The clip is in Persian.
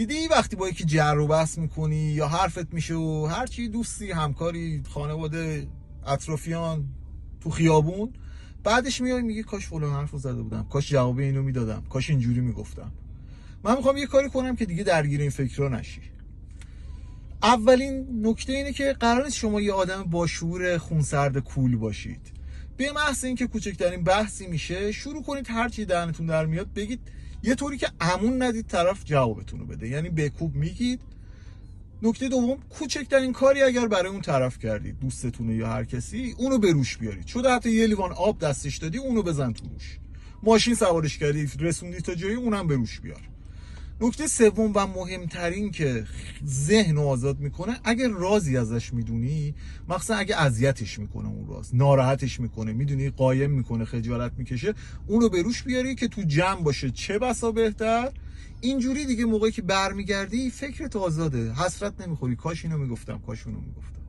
دیدی وقتی با یکی جر و بحث میکنی یا حرفت میشه و هرچی دوستی همکاری خانواده اطرافیان تو خیابون، بعدش میای میگه کاش فلان حرفو زده بودم، کاش جواب اینو میدادم، کاش اینجوری میگفتم. من میخوام یه کاری کنم که دیگه درگیر این فکرا نشی. اولین نکته اینه که قرار نیست شما یه آدم با شعور خونسرد کول باشید. به محض اینکه کوچکترین بحثی میشه شروع کنید هر چی دهنتون در میاد بگید، یه طوری که امون ندید طرف جوابتون رو بده، یعنی بکوب میگید. نکته دوم، کوچکترین کاری اگر برای اون طرف کردید، دوستتونه یا هر کسی، اونو به روش بیارید. شده حتی یه لیوان آب دستش دادی، اونو بزن تو روش. ماشین سوارش کردی رسوندی تا جایی، اونم به روش بیار. نکته سوم و مهمترین که ذهن رو آزاد میکنه، اگر رازی ازش میدونی، مخصوصا اگه اذیتش میکنه اون راز، ناراحتش میکنه، میدونی قایم میکنه، خجالت میکشه، اونو به روش بیاری که تو جمع باشه، چه بسا بهتر. اینجوری دیگه موقعی که برمیگردی فکرت آزاده، حسرت نمیخوری، کاش اینو میگفتم، کاش اونو میگفتم.